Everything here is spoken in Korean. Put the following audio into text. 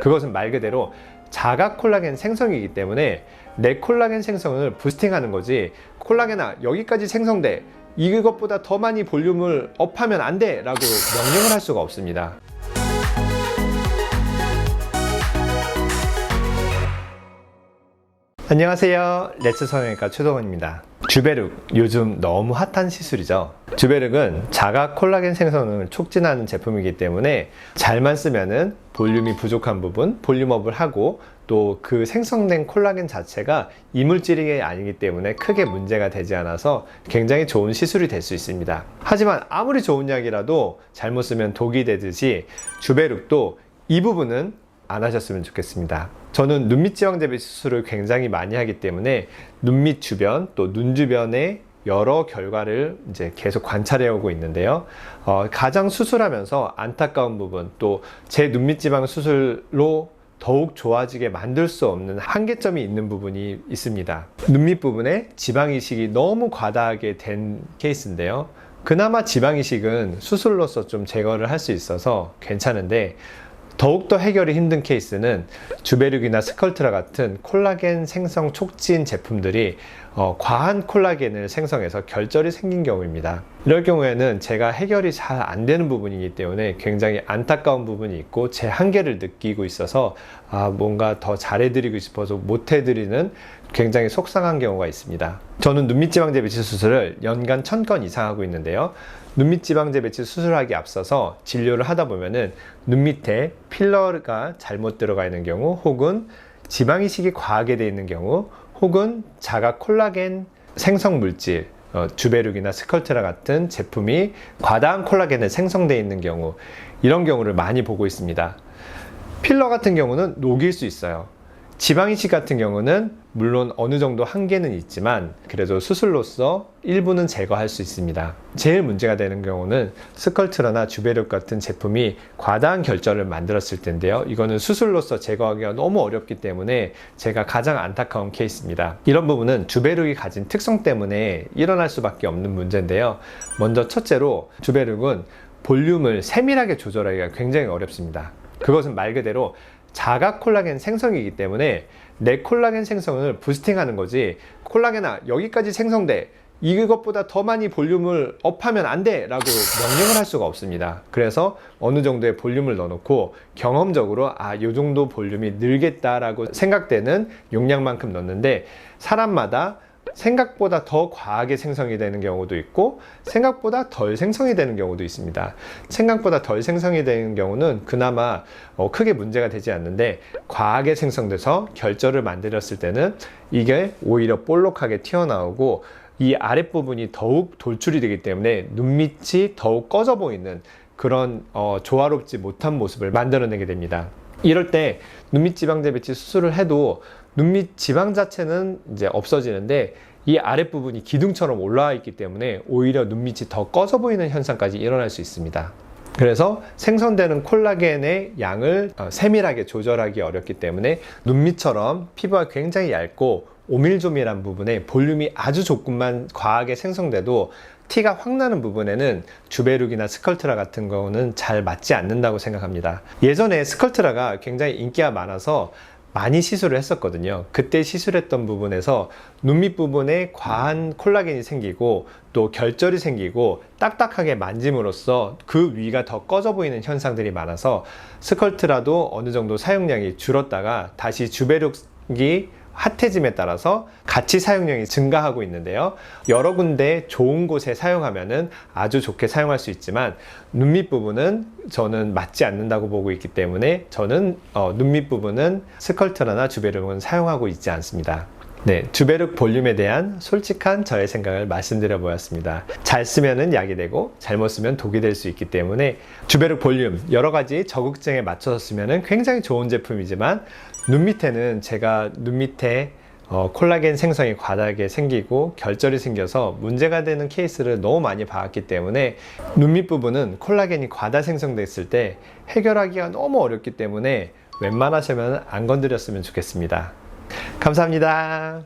그것은 말 그대로 자가 콜라겐 생성이기 때문에 내 콜라겐 생성을 부스팅하는 거지, 콜라겐아 여기까지 생성돼, 이것보다 더 많이 볼륨을 업하면 안 돼 라고 명령을 할 수가 없습니다. 안녕하세요, 렛츠 성형외과 최동원입니다. 주베륵, 요즘 너무 핫한 시술이죠. 주베륵은 자가 콜라겐 생성을 촉진하는 제품이기 때문에 잘만 쓰면은 볼륨이 부족한 부분 볼륨업을 하고, 또 그 생성된 콜라겐 자체가 이물질이 아니기 때문에 크게 문제가 되지 않아서 굉장히 좋은 시술이 될 수 있습니다. 하지만 아무리 좋은 약이라도 잘못 쓰면 독이 되듯이 주베륵도 이 부분은 안 하셨으면 좋겠습니다. 저는 눈밑 지방재배 수술을 굉장히 많이 하기 때문에 눈밑 주변 또 눈 주변의 여러 결과를 이제 계속 관찰해 오고 있는데요. 가장 수술하면서 안타까운 부분, 또 제 눈밑 지방 수술로 더욱 좋아지게 만들 수 없는 한계점이 있는 부분이 있습니다. 눈밑 부분에 지방 이식이 너무 과다하게 된 케이스인데요. 그나마 지방 이식은 수술로서 좀 제거를 할 수 있어서 괜찮은데, 더욱더 해결이 힘든 케이스는 주베륵이나 스컬트라 같은 콜라겐 생성 촉진 제품들이 과한 콜라겐을 생성해서 결절이 생긴 경우입니다. 이럴 경우에는 제가 해결이 잘 안 되는 부분이기 때문에 굉장히 안타까운 부분이 있고 제 한계를 느끼고 있어서 뭔가 더 잘해드리고 싶어서 못해드리는 굉장히 속상한 경우가 있습니다. 저는 눈밑 지방재 배치 수술을 연간 1000건 이상 하고 있는데요. 눈밑 지방재 배치 수술하기 앞서서 진료를 하다 보면은 눈 밑에 필러가 잘못 들어가 있는 경우, 혹은 지방 이식이 과하게 되어 있는 경우, 혹은 자가 콜라겐 생성 물질, 주베륵이나 스컬트라 같은 제품이 과다한 콜라겐을 생성되어 있는 경우, 이런 경우를 많이 보고 있습니다. 필러 같은 경우는 녹일 수 있어요. 지방 이식 같은 경우는 물론 어느 정도 한계는 있지만 그래도 수술로서 일부는 제거할 수 있습니다. 제일 문제가 되는 경우는 스컬트라나 주베륵 같은 제품이 과다한 결절을 만들었을 텐데요. 이거는 수술로서 제거하기가 너무 어렵기 때문에 제가 가장 안타까운 케이스입니다. 이런 부분은 주베륵이 가진 특성 때문에 일어날 수밖에 없는 문제인데요. 먼저 첫째로 주베륵은 볼륨을 세밀하게 조절하기가 굉장히 어렵습니다. 그것은 말 그대로 자가 콜라겐 생성이기 때문에 내 콜라겐 생성을 부스팅하는 거지, 콜라겐아 여기까지 생성돼, 이것보다 더 많이 볼륨을 업하면 안 돼 라고 명령을 할 수가 없습니다. 그래서 어느 정도의 볼륨을 넣어놓고 경험적으로 이 정도 볼륨이 늘겠다라고 생각되는 용량만큼 넣는데, 사람마다 생각보다 더 과하게 생성이 되는 경우도 있고 생각보다 덜 생성이 되는 경우도 있습니다. 생각보다 덜 생성이 되는 경우는 그나마 크게 문제가 되지 않는데, 과하게 생성돼서 결절을 만들었을 때는 이게 오히려 볼록하게 튀어나오고 이 아랫부분이 더욱 돌출이 되기 때문에 눈밑이 더욱 꺼져 보이는 그런 조화롭지 못한 모습을 만들어내게 됩니다. 이럴 때 눈밑 지방재 배치 수술을 해도 눈밑 지방 자체는 이제 없어지는데 이 아랫부분이 기둥처럼 올라와 있기 때문에 오히려 눈밑이 더 꺼져 보이는 현상까지 일어날 수 있습니다. 그래서 생성되는 콜라겐의 양을 세밀하게 조절하기 어렵기 때문에 눈밑처럼 피부가 굉장히 얇고 오밀조밀한 부분에 볼륨이 아주 조금만 과하게 생성돼도 티가 확 나는 부분에는 주베륵이나 스컬트라 같은 경우는 잘 맞지 않는다고 생각합니다. 예전에 스컬트라가 굉장히 인기가 많아서 많이 시술을 했었거든요. 그때 시술했던 부분에서 눈밑 부분에 과한 콜라겐이 생기고 또 결절이 생기고 딱딱하게 만짐으로써 그 위가 더 꺼져 보이는 현상들이 많아서 스컬트라도 어느 정도 사용량이 줄었다가 다시 주베륵이 핫해짐에 따라서 같이 사용량이 증가하고 있는데요. 여러 군데 좋은 곳에 사용하면은 아주 좋게 사용할 수 있지만 눈밑 부분은 저는 맞지 않는다고 보고 있기 때문에 저는 눈밑 부분은 스컬트라나 주베륵은 사용하고 있지 않습니다. 네, 주베륵 볼륨에 대한 솔직한 저의 생각을 말씀드려 보았습니다. 잘 쓰면은 약이 되고 잘못 쓰면 독이 될 수 있기 때문에 주베륵 볼륨 여러 가지 저극증에 맞춰서 쓰면은 굉장히 좋은 제품이지만 눈 밑에는 제가 눈 밑에 콜라겐 생성이 과다하게 생기고 결절이 생겨서 문제가 되는 케이스를 너무 많이 봐왔기 때문에 눈밑 부분은 콜라겐이 과다 생성됐을 때 해결하기가 너무 어렵기 때문에 웬만하시면 안 건드렸으면 좋겠습니다. 감사합니다.